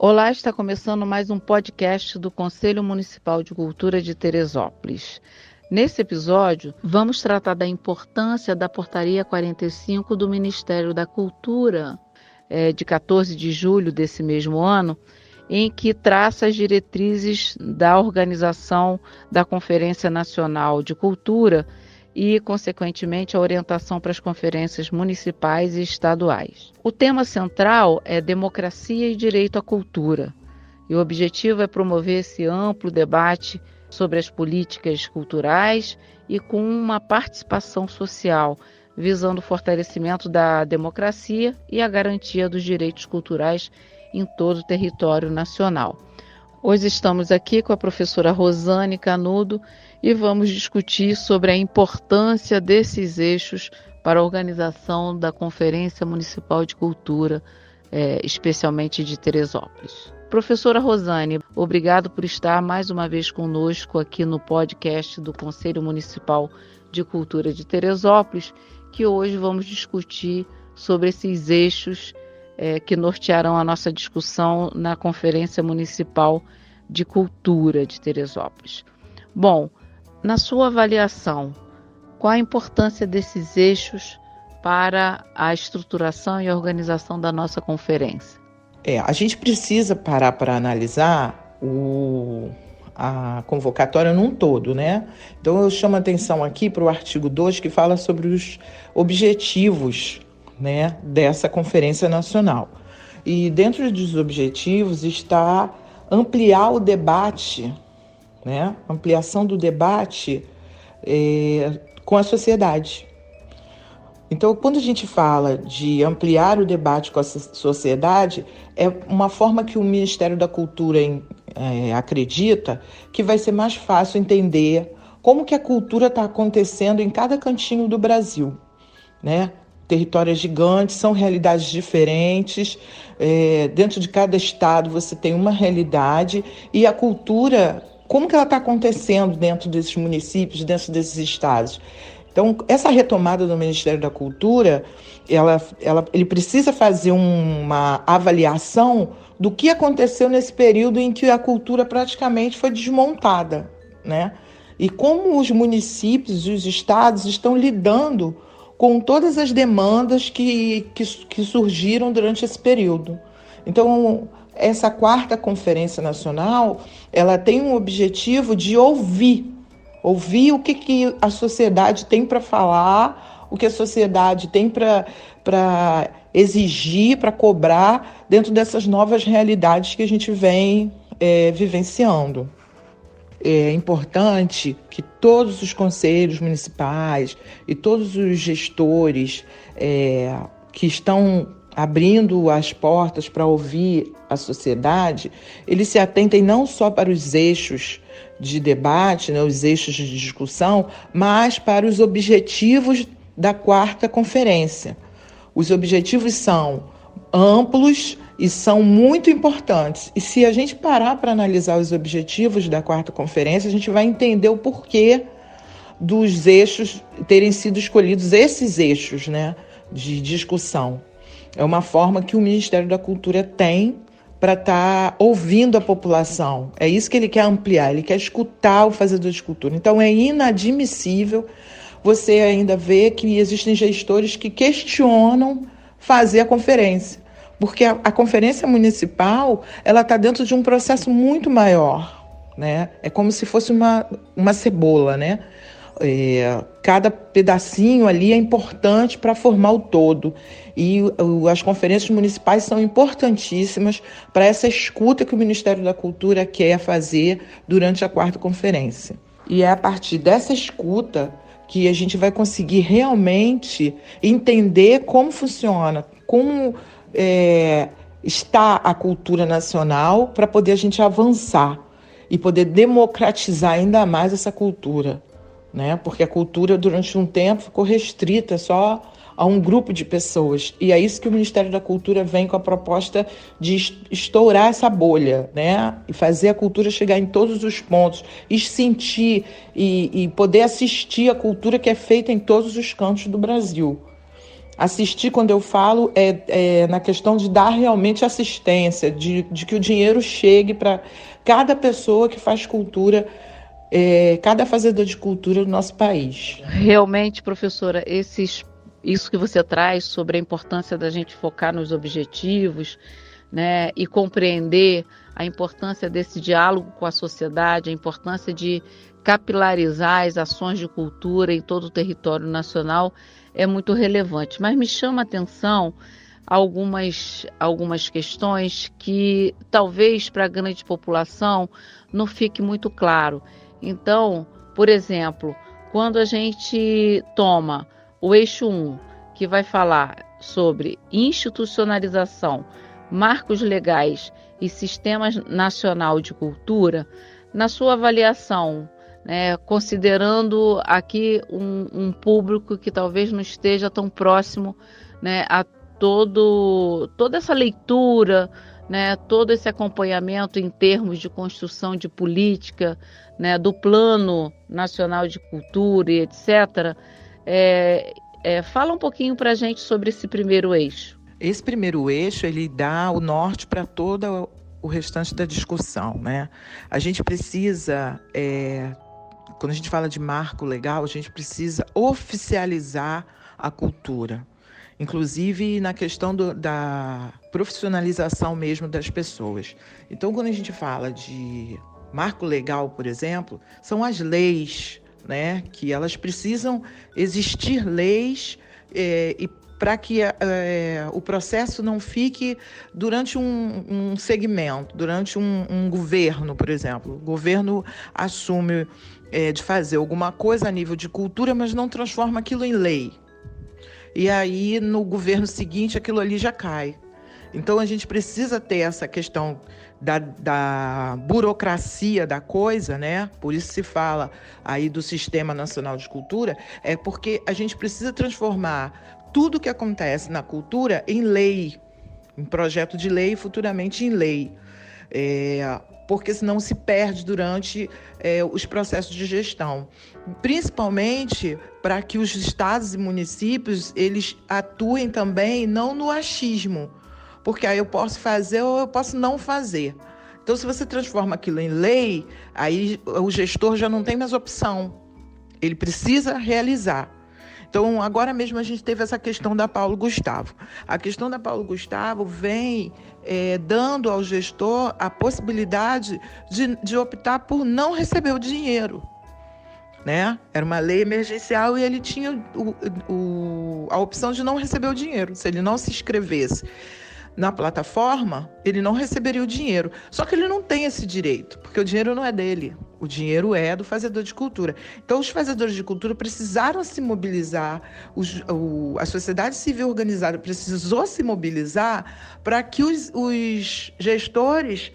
Olá, está começando mais um podcast do Conselho Municipal de Cultura de Teresópolis. Nesse episódio, vamos tratar da importância da Portaria 45 do Ministério da Cultura, de 14 de julho desse mesmo ano, em que traça as diretrizes da organização da Conferência Nacional de Cultura e, consequentemente, a orientação para as conferências municipais e estaduais. O tema central é democracia e direito à cultura, e o objetivo é promover esse amplo debate sobre as políticas culturais e com uma participação social, visando o fortalecimento da democracia e a garantia dos direitos culturais em todo o território nacional. Hoje estamos aqui com a professora Rosane Canudo e vamos discutir sobre a importância desses eixos para a organização da Conferência Municipal de Cultura, especialmente de Teresópolis. Professora Rosane, obrigado por estar mais uma vez conosco aqui no podcast do Conselho Municipal de Cultura de Teresópolis, que hoje vamos discutir sobre esses eixos que nortearão a nossa discussão na Conferência Municipal de Cultura de Teresópolis. Bom, na sua avaliação, qual a importância desses eixos para a estruturação e a organização da nossa conferência? A gente precisa parar para analisar a convocatória num todo, né? Então eu chamo a atenção aqui para o artigo 2, que fala sobre os objetivos, né, dessa Conferência Nacional. E dentro dos objetivos está ampliar o debate, né, ampliação do debate com a sociedade. Então, quando a gente fala de ampliar o debate com a sociedade, é uma forma que o Ministério da Cultura acredita que vai ser mais fácil entender como que a cultura está acontecendo em cada cantinho do Brasil, né? Territórios gigantes, são realidades diferentes, dentro de cada estado você tem uma realidade, e a cultura, como que ela está acontecendo dentro desses municípios, dentro desses estados. Então, essa retomada do Ministério da Cultura, ele precisa fazer uma avaliação do que aconteceu nesse período em que a cultura praticamente foi desmontada, né? E como os municípios e os estados estão lidando com todas as demandas que surgiram durante esse período. Então, essa 4ª Conferência Nacional, ela tem um objetivo de ouvir o que a sociedade tem para falar, o que a sociedade tem para exigir, para cobrar, dentro dessas novas realidades que a gente vem vivenciando. É importante que todos os conselhos municipais e todos os gestores que estão abrindo as portas para ouvir a sociedade, eles se atentem não só para os eixos de debate, né, os eixos de discussão, mas para os objetivos da 4ª Conferência. Os objetivos são amplos e são muito importantes. E se a gente parar para analisar os objetivos da 4ª Conferência, a gente vai entender o porquê dos eixos terem sido escolhidos, esses eixos, né, de discussão. É uma forma que o Ministério da Cultura tem para estar ouvindo a população. É isso que ele quer ampliar, ele quer escutar o fazedor de cultura. Então é inadmissível você ainda ver que existem gestores que questionam fazer a conferência, porque a conferência municipal ela está dentro de um processo muito maior, né? É como se fosse uma cebola, né? Cada pedacinho ali é importante para formar o todo, e as conferências municipais são importantíssimas para essa escuta que o Ministério da Cultura quer fazer durante a 4ª Conferência. E é a partir dessa escuta que a gente vai conseguir realmente entender como funciona, como está a cultura nacional, para poder a gente avançar e poder democratizar ainda mais essa cultura, né? Porque a cultura durante um tempo ficou restrita só a um grupo de pessoas, e é isso que o Ministério da Cultura vem com a proposta de estourar essa bolha, né? E fazer a cultura chegar em todos os pontos, e sentir e poder assistir a cultura que é feita em todos os cantos do Brasil. Assistir, quando eu falo, é na questão de dar realmente assistência, de que o dinheiro chegue para cada pessoa que faz cultura, cada fazedor de cultura do nosso país. Realmente, professora, isso que você traz sobre a importância da gente focar nos objetivos, né, e compreender a importância desse diálogo com a sociedade, a importância de capilarizar as ações de cultura em todo o território nacional é muito relevante. Mas me chama a atenção algumas questões que talvez para a grande população não fique muito claro. Então, por exemplo, quando a gente toma o eixo 1, que vai falar sobre institucionalização, marcos legais e Sistema Nacional de Cultura, na sua avaliação, né, considerando aqui um público que talvez não esteja tão próximo, né, a toda essa leitura, né, todo esse acompanhamento em termos de construção de política, né, do Plano Nacional de Cultura e etc., fala um pouquinho para a gente sobre esse primeiro eixo. Esse primeiro eixo, ele dá o norte para todo o restante da discussão, né? A gente precisa, quando a gente fala de marco legal, a gente precisa oficializar a cultura, inclusive na questão da profissionalização mesmo das pessoas. Então, quando a gente fala de marco legal, por exemplo, são as leis, né? Que elas precisam existir leis e para que o processo não fique durante um segmento, durante um governo, por exemplo. O governo assume de fazer alguma coisa a nível de cultura, mas não transforma aquilo em lei. E aí, no governo seguinte, aquilo ali já cai. Então, a gente precisa ter essa questão da burocracia da coisa, né? Por isso se fala aí do Sistema Nacional de Cultura, porque a gente precisa transformar tudo que acontece na cultura em lei, em projeto de lei e futuramente em lei. Porque senão se perde durante os processos de gestão. Principalmente para que os estados e municípios eles atuem também não no achismo, porque aí eu posso fazer ou eu posso não fazer. Então, se você transforma aquilo em lei, aí o gestor já não tem mais opção. Ele precisa realizar. Então, agora mesmo a gente teve essa questão da Paulo Gustavo. A questão da Paulo Gustavo vem dando ao gestor a possibilidade de optar por não receber o dinheiro, né? Era uma lei emergencial e ele tinha a opção de não receber o dinheiro. Se ele não se inscrevesse na plataforma, ele não receberia o dinheiro. Só que ele não tem esse direito, porque o dinheiro não é dele. O dinheiro é do fazedor de cultura. Então, os fazedores de cultura precisaram se mobilizar, a sociedade civil organizada precisou se mobilizar para que os gestores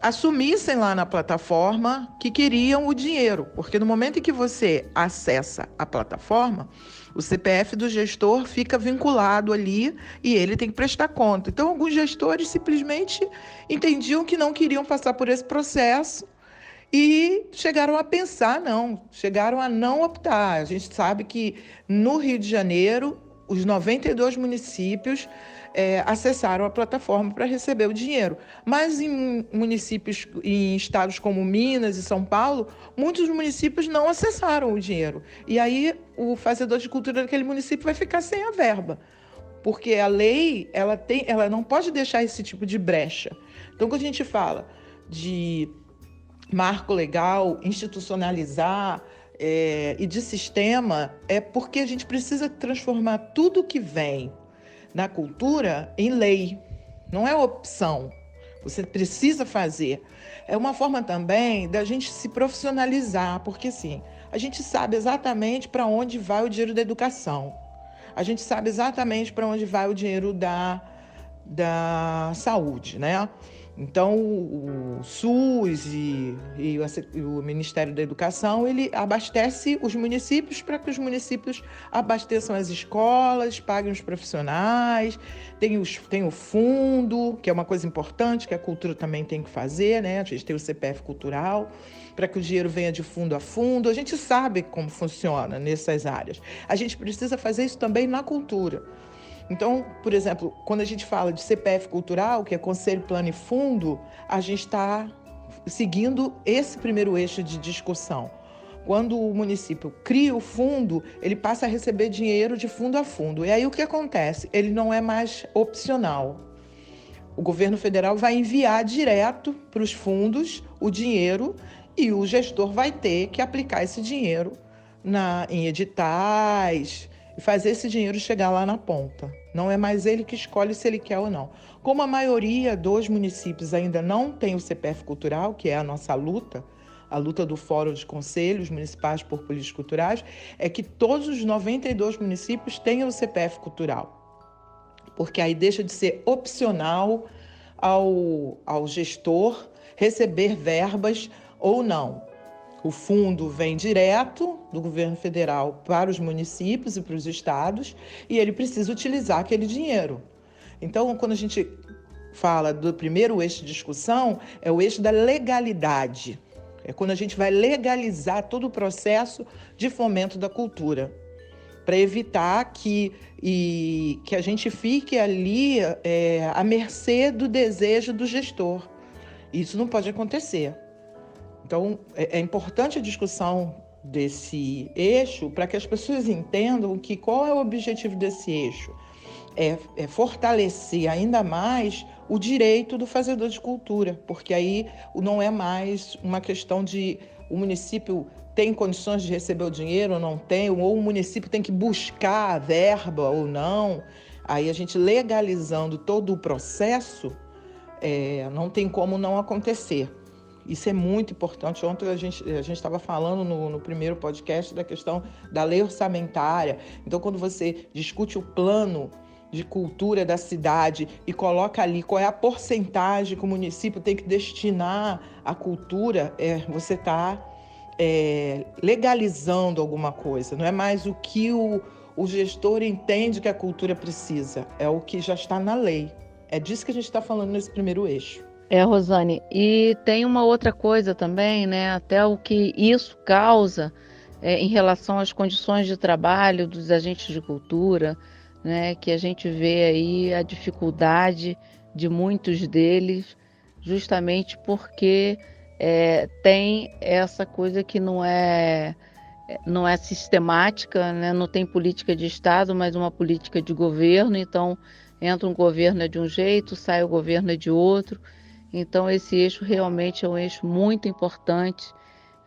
assumissem lá na plataforma que queriam o dinheiro, porque no momento em que você acessa a plataforma, o CPF do gestor fica vinculado ali e ele tem que prestar conta. Então, alguns gestores simplesmente entendiam que não queriam passar por esse processo e chegaram a não optar. A gente sabe que no Rio de Janeiro, os 92 municípios acessaram a plataforma para receber o dinheiro. Mas em municípios, em estados como Minas e São Paulo, muitos municípios não acessaram o dinheiro. E aí o fazedor de cultura daquele município vai ficar sem a verba. Porque a lei ela não pode deixar esse tipo de brecha. Então, quando a gente fala de marco legal, institucionalizar e de sistema, é porque a gente precisa transformar tudo que vem na cultura em lei. Não é opção. Você precisa fazer. É uma forma também da gente se profissionalizar, porque assim, a gente sabe exatamente para onde vai o dinheiro da educação. A gente sabe exatamente para onde vai o dinheiro da saúde, né? Então, o SUS e o Ministério da Educação, ele abastece os municípios para que os municípios abasteçam as escolas, paguem os profissionais, tem o fundo, que é uma coisa importante, que a cultura também tem que fazer, né? A gente tem o CPF cultural, para que o dinheiro venha de fundo a fundo. A gente sabe como funciona nessas áreas. A gente precisa fazer isso também na cultura. Então, por exemplo, quando a gente fala de CPF cultural, que é Conselho, Plano e Fundo, a gente está seguindo esse primeiro eixo de discussão. Quando o município cria o fundo, ele passa a receber dinheiro de fundo a fundo. E aí o que acontece? Ele não é mais opcional. O governo federal vai enviar direto para os fundos o dinheiro e o gestor vai ter que aplicar esse dinheiro em editais e fazer esse dinheiro chegar lá na ponta. Não é mais ele que escolhe se ele quer ou não. Como a maioria dos municípios ainda não tem o CPF cultural, que é a nossa luta, a luta do Fórum de Conselhos Municipais por Políticas Culturais, é que todos os 92 municípios tenham o CPF cultural. Porque aí deixa de ser opcional ao gestor receber verbas ou não. O fundo vem direto do governo federal para os municípios e para os estados e ele precisa utilizar aquele dinheiro. Então, quando a gente fala do primeiro eixo de discussão, é o eixo da legalidade. É quando a gente vai legalizar todo o processo de fomento da cultura, para evitar que a gente fique ali à mercê do desejo do gestor. Isso não pode acontecer. Então, é importante a discussão desse eixo para que as pessoas entendam que qual é o objetivo desse eixo. É fortalecer ainda mais o direito do fazedor de cultura, porque aí não é mais uma questão de o município tem condições de receber o dinheiro ou não tem, ou o município tem que buscar a verba ou não. Aí a gente legalizando todo o processo, não tem como não acontecer. Isso é muito importante. Ontem a gente estava falando no primeiro podcast da questão da lei orçamentária. Então, quando você discute o plano de cultura da cidade e coloca ali qual é a porcentagem que o município tem que destinar à cultura, você está legalizando alguma coisa. Não é mais o que o gestor entende que a cultura precisa, é o que já está na lei. É disso que a gente está falando nesse primeiro eixo. Rosane, e tem uma outra coisa também, né? Até o que isso causa em relação às condições de trabalho dos agentes de cultura, né? Que a gente vê aí a dificuldade de muitos deles, justamente porque tem essa coisa que não é sistemática, né? Não tem política de Estado, mas uma política de governo. Então, entra um governo de um jeito, sai o governo de outro. Então, esse eixo realmente é um eixo muito importante,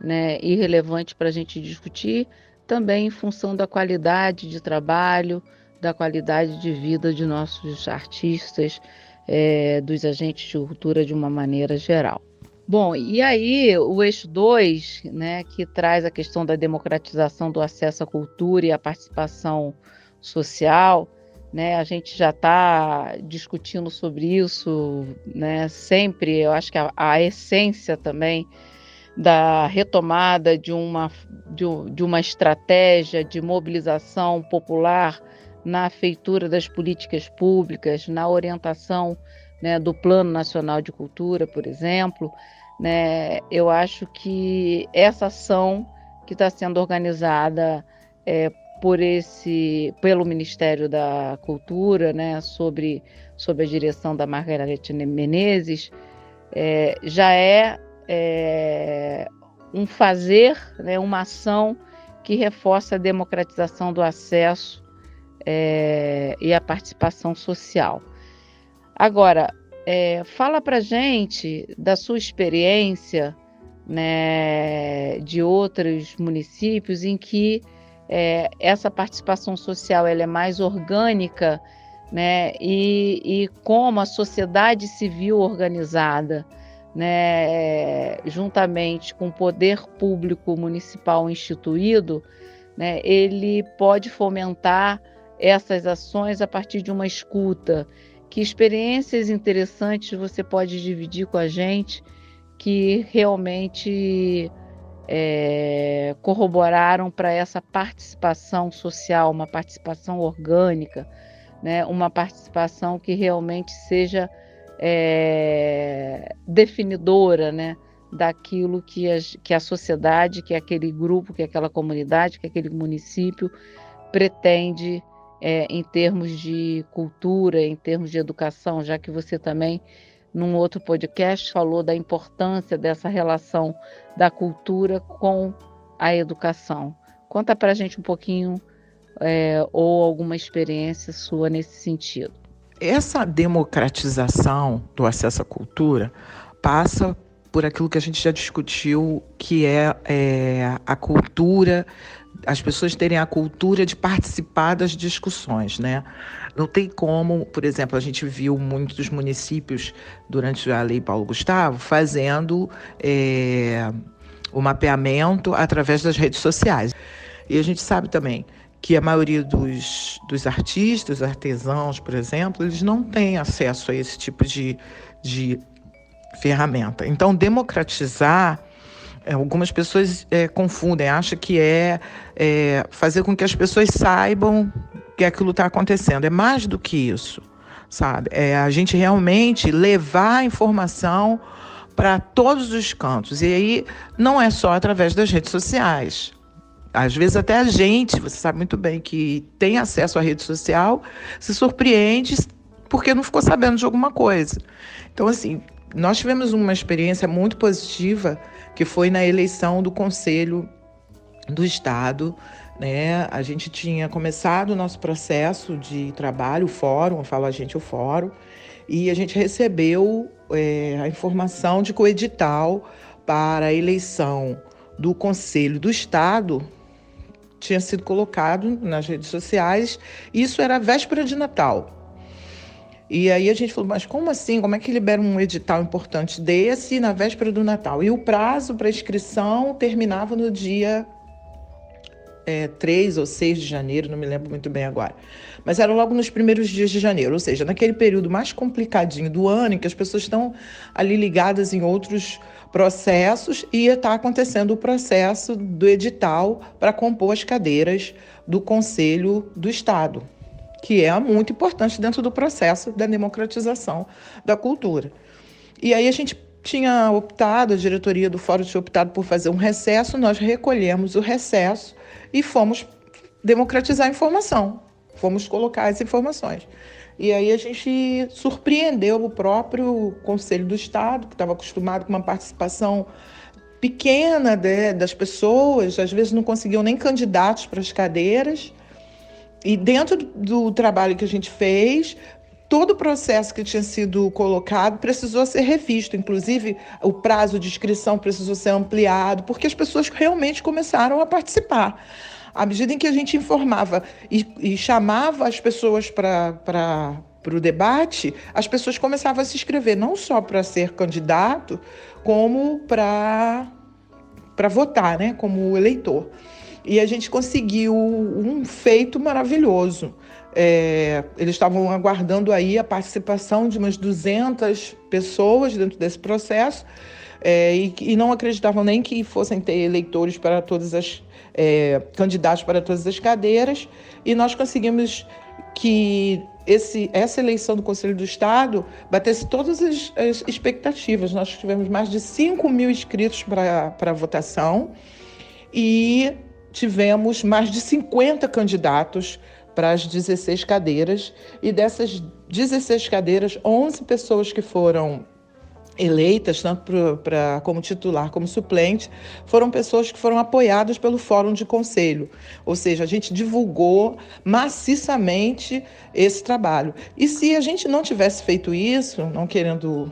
né, e relevante para a gente discutir, também em função da qualidade de trabalho, da qualidade de vida de nossos artistas, dos agentes de cultura de uma maneira geral. Bom, e aí o eixo 2, né, que traz a questão da democratização do acesso à cultura e à participação social, né, a gente já está discutindo sobre isso, né, sempre. Eu acho que a essência também da retomada de uma estratégia de mobilização popular na feitura das políticas públicas, na orientação, né, do Plano Nacional de Cultura, por exemplo, né, eu acho que essa ação que está sendo organizada pelo Ministério da Cultura, né, sob a direção da Margarete Menezes, já um fazer, né, uma ação que reforça a democratização do acesso e a participação social. Agora, fala para a gente da sua experiência, né, de outros municípios em que essa participação social ela é mais orgânica, né, e como a sociedade civil organizada, né, juntamente com o poder público municipal instituído, né, ele pode fomentar essas ações a partir de uma escuta. Que experiências interessantes você pode dividir com a gente que realmente corroboraram para essa participação social, uma participação orgânica, né, uma participação que realmente seja definidora, né, daquilo que a sociedade, que aquele grupo, que aquela comunidade, que aquele município pretende em termos de cultura, em termos de educação, já que você também, num outro podcast, falou da importância dessa relação da cultura com a educação. Conta para a gente um pouquinho, ou alguma experiência sua nesse sentido. Essa democratização do acesso à cultura passa por aquilo que a gente já discutiu, que é a cultura, as pessoas terem a cultura de participar das discussões, né? Não tem como, por exemplo, a gente viu muitos municípios, durante a Lei Paulo Gustavo, fazendo o mapeamento através das redes sociais. E a gente sabe também que a maioria dos artistas, artesãos, por exemplo, eles não têm acesso a esse tipo de ferramenta. Então, democratizar, algumas pessoas confundem, acham que é fazer com que as pessoas saibam que aquilo está acontecendo. É mais do que isso, sabe? É a gente realmente levar a informação para todos os cantos. E aí não é só através das redes sociais. Às vezes até a gente, você sabe muito bem, que tem acesso à rede social, se surpreende porque não ficou sabendo de alguma coisa. Então, assim, nós tivemos uma experiência muito positiva, que foi na eleição do Conselho do Estado, né? A gente tinha começado o nosso processo de trabalho, o fórum, eu falo a gente, o fórum, e a gente recebeu a informação de que o edital para a eleição do Conselho do Estado tinha sido colocado nas redes sociais. Isso era a véspera de Natal. E aí a gente falou, mas como assim? Como é que libera um edital importante desse na véspera do Natal? E o prazo para inscrição terminava no dia 3 ou 6 de janeiro, não me lembro muito bem agora. Mas era logo nos primeiros dias de janeiro, ou seja, naquele período mais complicadinho do ano, em que as pessoas estão ali ligadas em outros processos, e ia estar acontecendo o processo do edital para compor as cadeiras do Conselho do Estado, que é muito importante dentro do processo da democratização da cultura. E aí a gente tinha optado, a diretoria do Fórum tinha optado por fazer um recesso, nós recolhemos o recesso e fomos democratizar a informação, fomos colocar as informações. E aí a gente surpreendeu o próprio Conselho do Estado, que estava acostumado com uma participação pequena das pessoas, às vezes não conseguiam nem candidatos para as cadeiras. E dentro do trabalho que a gente fez, todo o processo que tinha sido colocado precisou ser revisto. Inclusive, o prazo de inscrição precisou ser ampliado, porque as pessoas realmente começaram a participar. À medida em que a gente informava e chamava as pessoas para o debate, as pessoas começavam a se inscrever, não só para ser candidato, como para votar, né, como eleitor. E a gente conseguiu um feito maravilhoso. Eles estavam aguardando aí a participação de umas 200 pessoas dentro desse processo, e não acreditavam nem que fossem ter eleitores para todas as candidatos para todas as cadeiras, e nós conseguimos que essa eleição do Conselho do Estado batesse todas as expectativas. Nós tivemos mais de 5.000 inscritos para a votação e tivemos mais de 50 candidatos para as 16 cadeiras, e dessas 16 cadeiras, 11 pessoas que foram eleitas, tanto como titular como suplente, foram pessoas que foram apoiadas pelo Fórum de Conselho. Ou seja, a gente divulgou maciçamente esse trabalho. E se a gente não tivesse feito isso, não querendo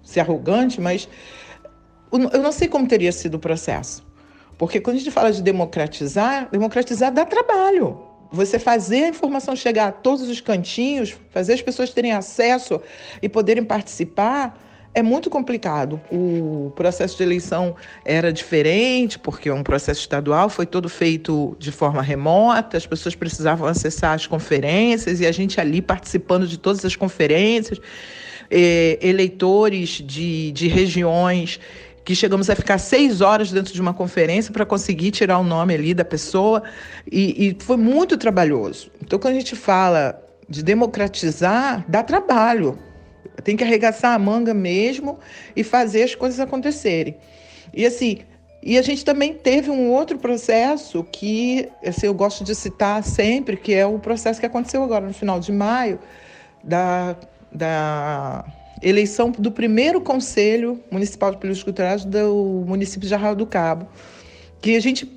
ser arrogante, mas eu não sei como teria sido o processo. Porque quando a gente fala de democratizar dá trabalho. Você fazer a informação chegar a todos os cantinhos, fazer as pessoas terem acesso e poderem participar, é muito complicado. O processo de eleição era diferente, porque é um processo estadual, foi todo feito de forma remota, as pessoas precisavam acessar as conferências, e a gente ali participando de todas as conferências, eleitores de regiões que chegamos a ficar 6 horas dentro de uma conferência para conseguir tirar o nome ali da pessoa, e foi muito trabalhoso. Então, quando a gente fala de democratizar, dá trabalho. Tem que arregaçar a manga mesmo e fazer as coisas acontecerem. E assim, E a gente também teve um outro processo que, assim, eu gosto de citar sempre, que é o processo que aconteceu agora no final de maio, da eleição do primeiro Conselho Municipal de Políticas Culturais do município de Arraial do Cabo, que a gente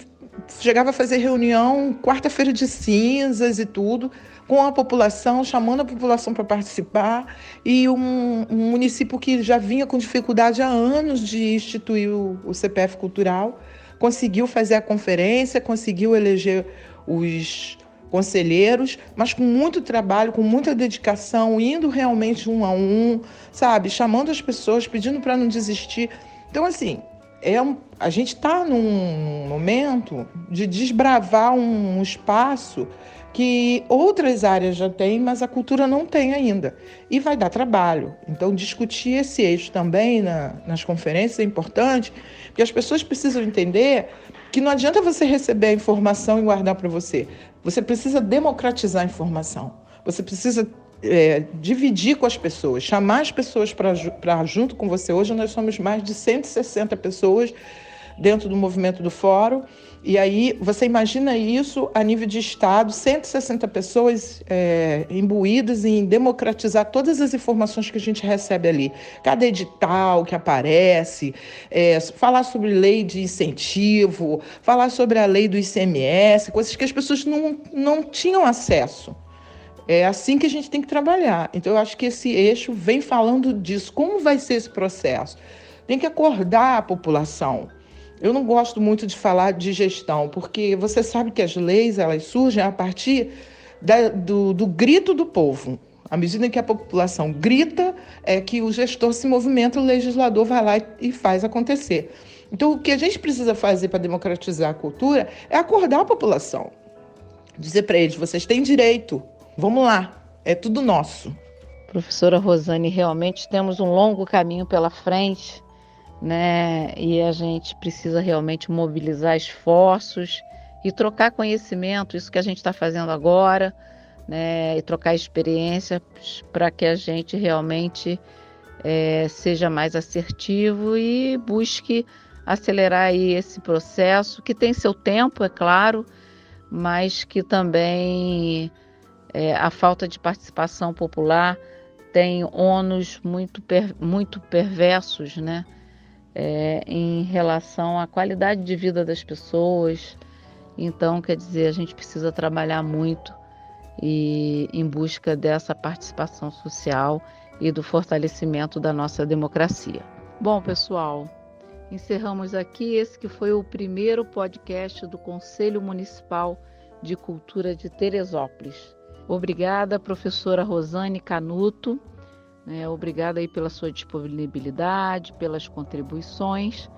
chegava a fazer reunião quarta-feira de cinzas e tudo, com a população, chamando a população para participar, e um município que já vinha com dificuldade há anos de instituir o CPF Cultural, conseguiu fazer a conferência, conseguiu eleger os conselheiros, mas com muito trabalho, com muita dedicação, indo realmente um a um, sabe, chamando as pessoas, pedindo para não desistir. Então, assim, a gente está num momento de desbravar um espaço que outras áreas já têm, mas a cultura não tem ainda. E vai dar trabalho. Então, discutir esse eixo também nas conferências é importante, porque as pessoas precisam entender que não adianta você receber a informação e guardar para você. Você precisa democratizar a informação. Você precisa dividir com as pessoas, chamar as pessoas para junto com você. Hoje nós somos mais de 160 pessoas dentro do movimento do Fórum, e aí você imagina isso a nível de Estado, 160 pessoas imbuídas em democratizar todas as informações que a gente recebe ali, cada edital que aparece, falar sobre lei de incentivo, falar sobre a lei do ICMS, coisas que as pessoas não tinham acesso. É assim que a gente tem que trabalhar. Então, eu acho que esse eixo vem falando disso. Como vai ser esse processo? Tem que acordar a população. Eu não gosto muito de falar de gestão, porque você sabe que as leis elas surgem a partir do grito do povo. À medida que a população grita, é que o gestor se movimenta, o legislador vai lá e faz acontecer. Então, o que a gente precisa fazer para democratizar a cultura é acordar a população. Dizer para eles, vocês têm direito. Vamos lá, é tudo nosso. Professora Rosane, realmente temos um longo caminho pela frente, né? E a gente precisa realmente mobilizar esforços e trocar conhecimento, isso que a gente está fazendo agora, né? E trocar experiências para que a gente realmente seja mais assertivo e busque acelerar aí esse processo, que tem seu tempo, é claro, mas que também a falta de participação popular tem ônus muito perversos, né? Em relação à qualidade de vida das pessoas. Então, quer dizer, a gente precisa trabalhar muito em busca dessa participação social e do fortalecimento da nossa democracia. Bom, pessoal, encerramos aqui esse que foi o primeiro podcast do Conselho Municipal de Cultura de Teresópolis. Obrigada, professora Rosane Canuto, obrigada aí pela sua disponibilidade, pelas contribuições,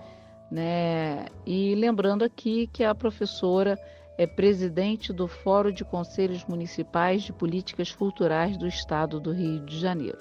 né? E lembrando aqui que a professora é presidente do Fórum de Conselhos Municipais de Políticas Culturais do Estado do Rio de Janeiro.